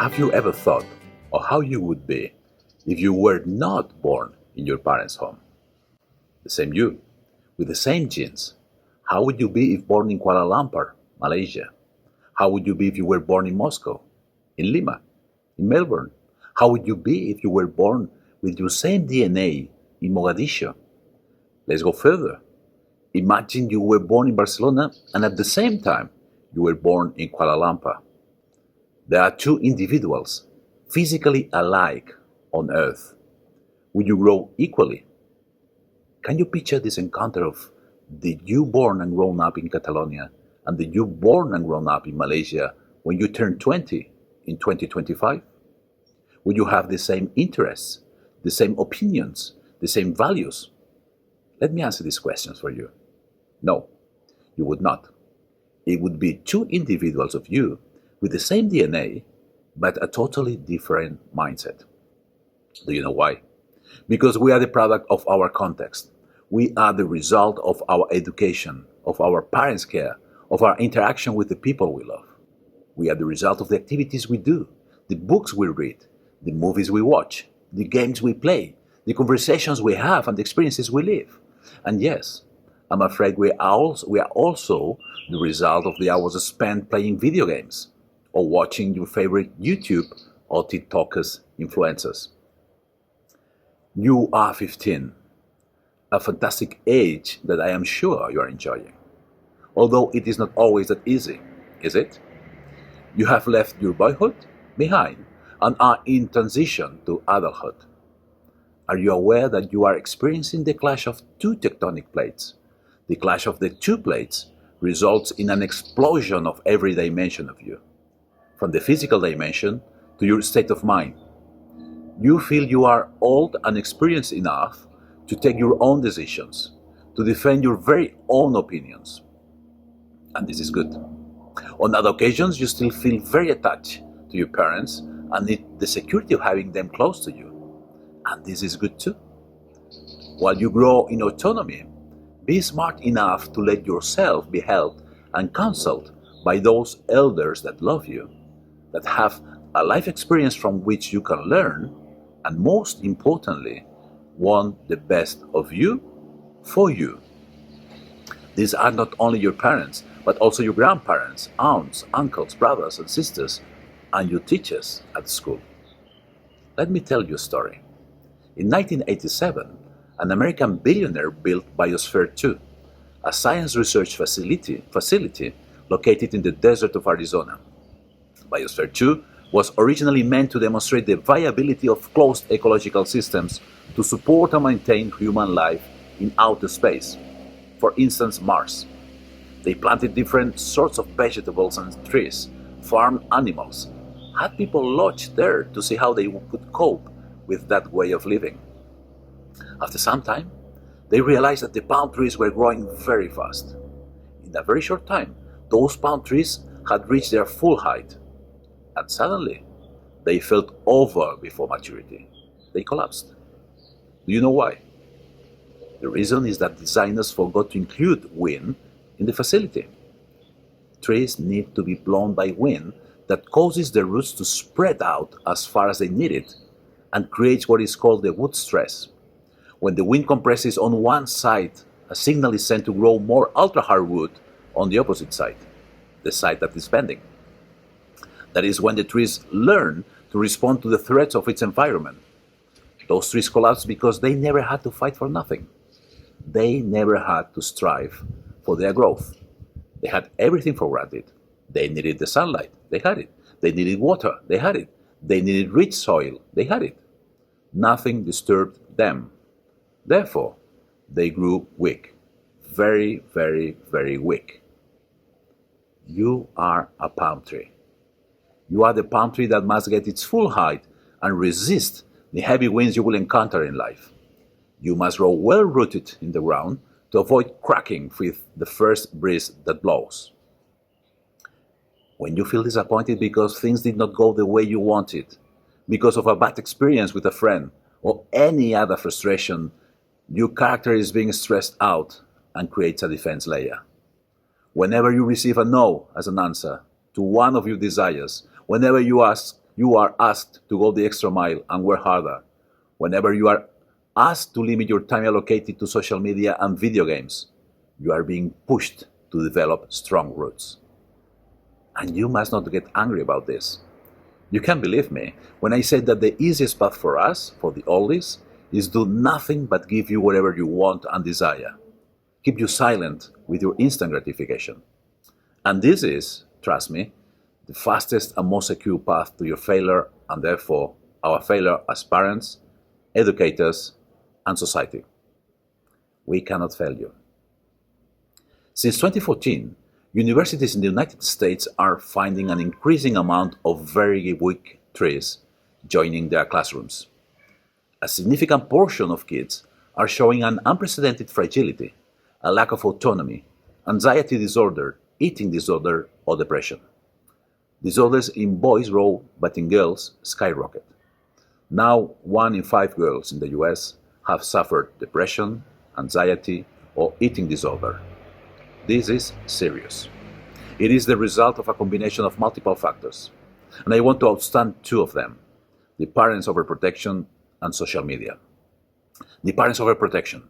Have you ever thought of how you would be if you were not born in your parents' home? The same you, with the same genes. How would you be if born in Kuala Lumpur, Malaysia? How would you be if you were born in Moscow, in Lima, in Melbourne? How would you be if you were born with your same DNA in Mogadishu? Let's go further. Imagine you were born in Barcelona and at the same time you were born in Kuala Lumpur. There are two individuals, physically alike on Earth. Would you grow equally? Can you picture this encounter of the you born and grown up in Catalonia and the you born and grown up in Malaysia when you turn 20 in 2025? Would you have the same interests, the same opinions, the same values? Let me answer these questions for you. No, you would not. It would be two individuals of you with the same DNA, but a totally different mindset. Do you know why? Because we are the product of our context. We are the result of our education, of our parents' care, of our interaction with the people we love. We are the result of the activities we do, the books we read, the movies we watch, the games we play, the conversations we have, and the experiences we live. And yes, I'm afraid we are also the result of the hours spent playing video games or watching your favorite YouTube or TikTokers influencers. You are 15, a fantastic age that I am sure you are enjoying. Although it is not always that easy, is it? You have left your boyhood behind and are in transition to adulthood. Are you aware that you are experiencing the clash of two tectonic plates? The clash of the two plates results in an explosion of every dimension of you, from the physical dimension to your state of mind. You feel you are old and experienced enough to take your own decisions, to defend your very own opinions. And this is good. On other occasions, you still feel very attached to your parents and need the security of having them close to you. And this is good too. While you grow in autonomy, be smart enough to let yourself be helped and counseled by those elders that love you, that have a life experience from which you can learn, and most importantly, want the best of you for you. These are not only your parents, but also your grandparents, aunts, uncles, brothers and sisters, and your teachers at school. Let me tell you a story. In 1987, an American billionaire built Biosphere 2, a science research facility located in the desert of Arizona. Biosphere 2 was originally meant to demonstrate the viability of closed ecological systems to support and maintain human life in outer space, for instance Mars. They planted different sorts of vegetables and trees, farmed animals, had people lodged there to see how they could cope with that way of living. After some time, they realized that the palm trees were growing very fast. In a very short time, those palm trees had reached their full height, and suddenly they felt over before maturity. They collapsed. Do you know why? The reason is that designers forgot to include wind in the facility. Trees need to be blown by wind that causes the roots to spread out as far as they need it and creates what is called the wood stress. When the wind compresses on one side, a signal is sent to grow more ultra-hard wood on the opposite side, the side that is bending. That is when the trees learn to respond to the threats of its environment. Those trees collapse because they never had to fight for nothing. They never had to strive for their growth. They had everything for granted. They needed the sunlight. They had it. They needed water. They had it. They needed rich soil. They had it. Nothing disturbed them. Therefore, they grew weak. Very, very, very weak. You are a palm tree. You are the palm tree that must get its full height and resist the heavy winds you will encounter in life. You must grow well rooted in the ground to avoid cracking with the first breeze that blows. When you feel disappointed because things did not go the way you wanted, because of a bad experience with a friend, or any other frustration, your character is being stressed out and creates a defense layer. Whenever you receive a no as an answer to one of your desires, whenever you you are asked to go the extra mile and work harder, whenever you are asked to limit your time allocated to social media and video games, you are being pushed to develop strong roots. And you must not get angry about this. You can believe me when I say that the easiest path for us, for the oldies, is do nothing but give you whatever you want and desire. Keep you silent with your instant gratification. And this is, trust me, the fastest and most secure path to your failure, and therefore our failure as parents, educators, and society. We cannot fail you. Since 2014, universities in the United States are finding an increasing amount of very weak trees joining their classrooms. A significant portion of kids are showing an unprecedented fragility, a lack of autonomy, anxiety disorder, eating disorder, or depression. Disorders in boys grow, but in girls skyrocket. Now, 1 in 5 girls in the US have suffered depression, anxiety, or eating disorder. This is serious. It is the result of a combination of multiple factors, and I want to outstand 2 of them: the parents' overprotection and social media. The parents' overprotection.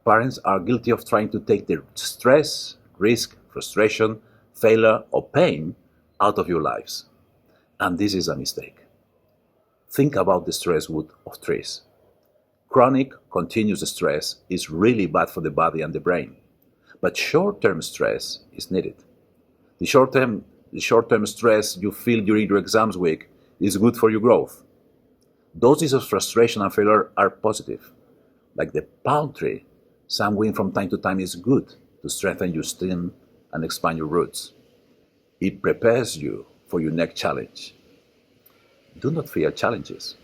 Parents are guilty of trying to take the stress, risk, frustration, failure, or pain out of your lives. And this is a mistake. Think about the stress wood of trees. Chronic, continuous stress is really bad for the body and the brain. But short-term stress is needed. The short-term stress you feel during your exams week is good for your growth. Doses of frustration and failure are positive. Like the palm tree, some wind from time to time is good to strengthen your stem and expand your roots. It prepares you for your next challenge. Do not fear challenges.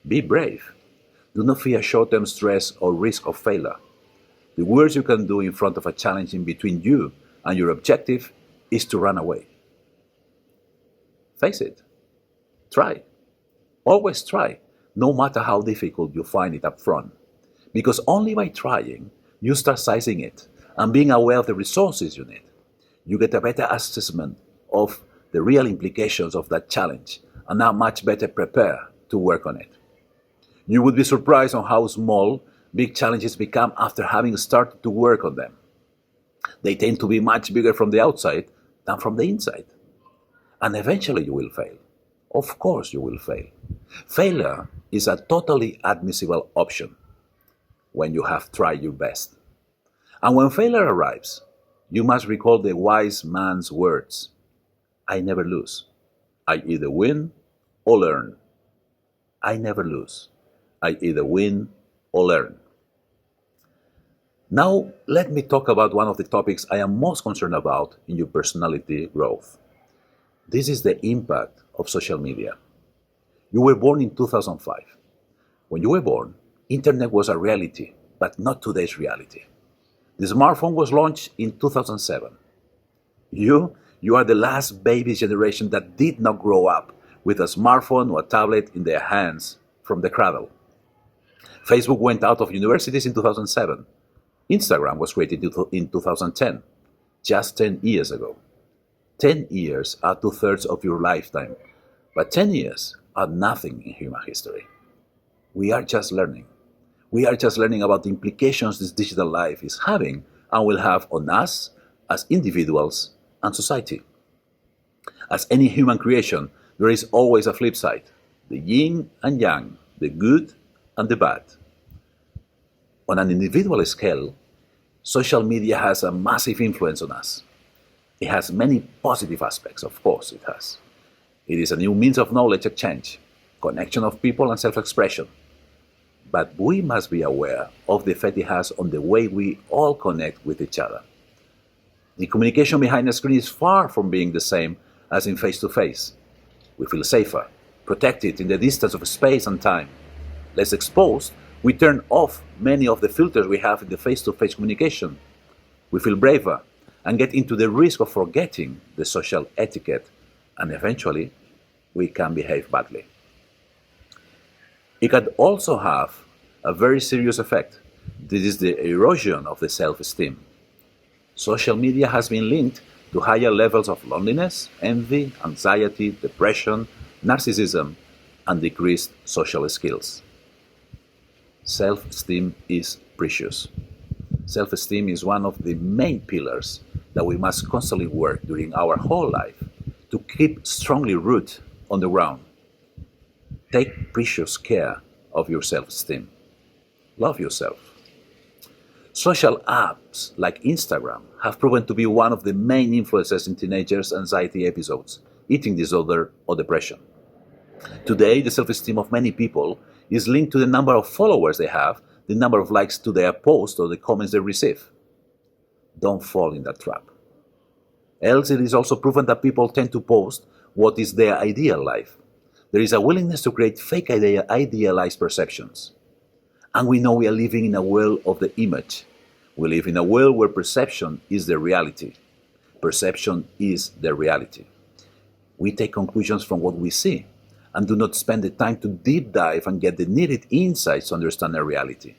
Be brave. Do not fear short-term stress or risk of failure. The worst you can do in front of a challenge in between you and your objective is to run away. Face it. Try. Always try, no matter how difficult you find it up front. Because only by trying, you start sizing it and being aware of the resources you need. You get a better assessment of the real implications of that challenge and are much better prepared to work on it. You would be surprised on how small big challenges become after having started to work on them. They tend to be much bigger from the outside than from the inside. And eventually you will fail. Of course you will fail. Failure is a totally admissible option when you have tried your best. And when failure arrives, you must recall the wise man's words: I never lose. I either win or learn. I never lose. I either win or learn. Now, let me talk about one of the topics I am most concerned about in your personality growth. This is the impact of social media. You were born in 2005. When you were born, internet was a reality, but not today's reality. The smartphone was launched in 2007. You are the last baby generation that did not grow up with a smartphone or a tablet in their hands from the cradle. Facebook went out of universities in 2007. Instagram was created in 2010, just 10 years ago. 10 years are 2/3 of your lifetime, but 10 years are nothing in human history. We are just learning. We are just learning about the implications this digital life is having and will have on us as individuals and society. As any human creation, there is always a flip side, the yin and yang, the good and the bad. On an individual scale, social media has a massive influence on us. It has many positive aspects, of course it has. It is a new means of knowledge exchange, connection of people and self-expression. But we must be aware of the effect it has on the way we all connect with each other. The communication behind a screen is far from being the same as in face-to-face. We feel safer, protected in the distance of space and time. Less exposed, we turn off many of the filters we have in the face-to-face communication. We feel braver and get into the risk of forgetting the social etiquette, and eventually we can behave badly. It can also have a very serious effect. This is the erosion of the self-esteem. Social media has been linked to higher levels of loneliness, envy, anxiety, depression, narcissism, and decreased social skills. Self-esteem is precious. Self-esteem is one of the main pillars that we must constantly work during our whole life to keep strongly rooted on the ground. Take precious care of your self-esteem. Love yourself. Social apps like Instagram have proven to be one of the main influences in teenagers' anxiety episodes, eating disorder, or depression. Today, the self-esteem of many people is linked to the number of followers they have, the number of likes to their posts, or the comments they receive. Don't fall in that trap. Else, it is also proven that people tend to post what is their ideal life. There is a willingness to create fake idealized perceptions. And we know we are living in a world of the image. We live in a world where perception is the reality. Perception is the reality. We take conclusions from what we see and do not spend the time to deep dive and get the needed insights to understand our reality.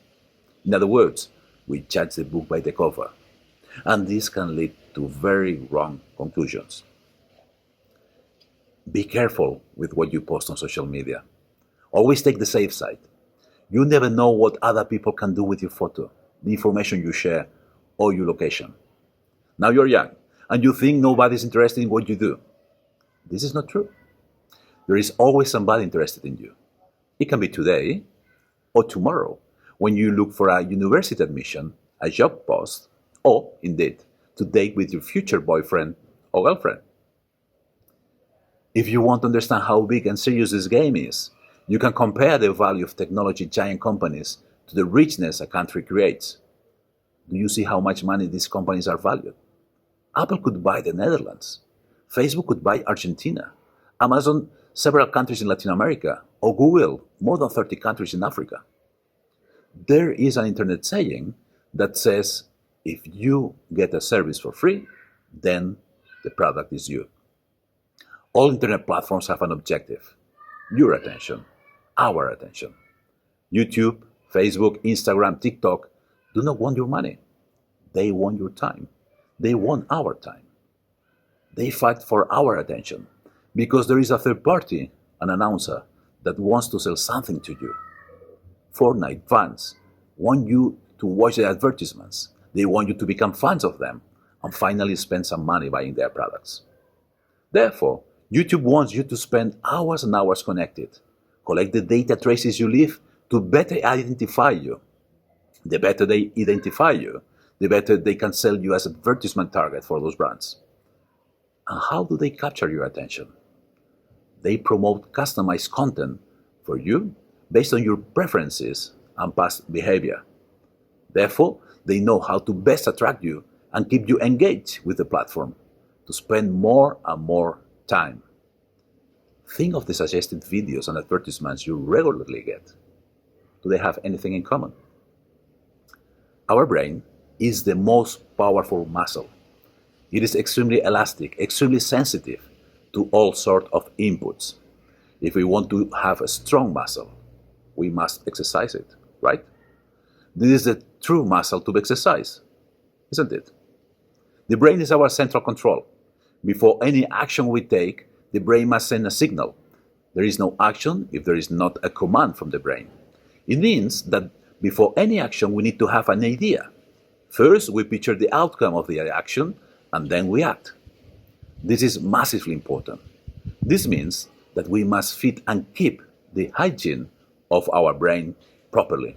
In other words, we judge the book by the cover. And this can lead to very wrong conclusions. Be careful with what you post on social media. Always take the safe side. You never know what other people can do with your photo, the information you share, or your location. Now you're young, and you think nobody's interested in what you do. This is not true. There is always somebody interested in you. It can be today or tomorrow when you look for a university admission, a job post, or, indeed, to date with your future boyfriend or girlfriend. If you want to understand how big and serious this game is, you can compare the value of technology giant companies to the richness a country creates. Do you see how much money these companies are valued? Apple could buy the Netherlands. Facebook could buy Argentina. Amazon, several countries in Latin America. Or Google, more than 30 countries in Africa. There is an internet saying that says, if you get a service for free, then the product is you. All internet platforms have an objective: your attention, our attention. YouTube, Facebook, Instagram, TikTok do not want your money. They want your time. They want our time. They fight for our attention because there is a third party, an announcer, that wants to sell something to you. Fortnite fans want you to watch the advertisements. They want you to become fans of them and finally spend some money buying their products. Therefore, YouTube wants you to spend hours and hours connected, collect the data traces you leave to better identify you. The better they identify you, the better they can sell you as an advertisement target for those brands. And how do they capture your attention? They promote customized content for you based on your preferences and past behavior. Therefore, they know how to best attract you and keep you engaged with the platform to spend more and more time. Think of the suggested videos and advertisements you regularly get. Do they have anything in common? Our brain is the most powerful muscle. It is extremely elastic, extremely sensitive to all sorts of inputs. If we want to have a strong muscle, we must exercise it, right? This is the true muscle to be exercised, isn't it? The brain is our central control. Before any action we take, the brain must send a signal. There is no action if there is not a command from the brain. It means that before any action, we need to have an idea. First, we picture the outcome of the action, and then we act. This is massively important. This means that we must feed and keep the hygiene of our brain properly.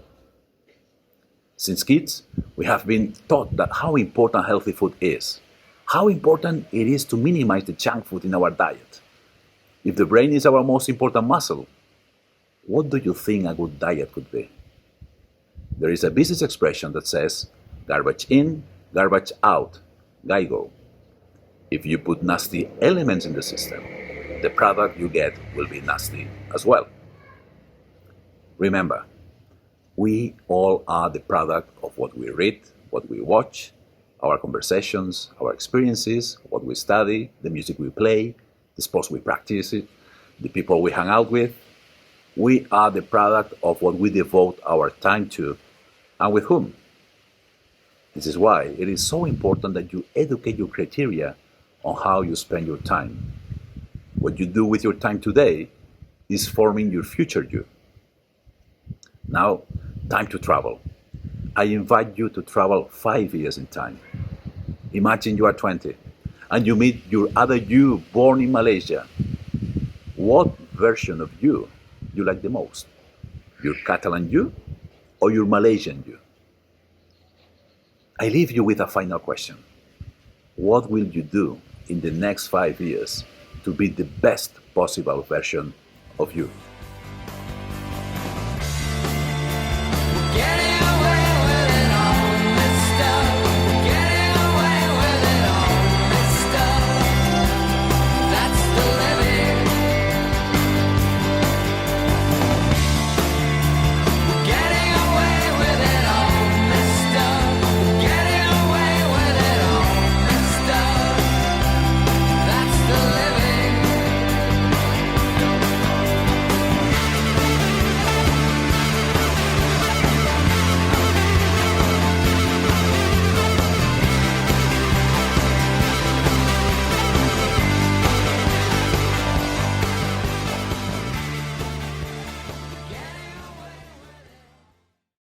Since kids, we have been taught that how important healthy food is, how important it is to minimize the junk food in our diet. If the brain is our most important muscle, what do you think a good diet could be? There is a business expression that says, garbage in, garbage out, GIGO. If you put nasty elements in the system, the product you get will be nasty as well. Remember, we all are the product of what we read, what we watch, our conversations, our experiences, what we study, the music we play, the sports we practice, the people we hang out with. We are the product of what we devote our time to and with whom. This is why it is so important that you educate your criteria on how you spend your time. What you do with your time today is forming your future you. Now, time to travel. I invite you to travel 5 years in time. Imagine you are 20 and you meet your other you born in Malaysia. What version of you like the most? Your Catalan you or your Malaysian you? I leave you with a final question. What will you do in the next 5 years to be the best possible version of you?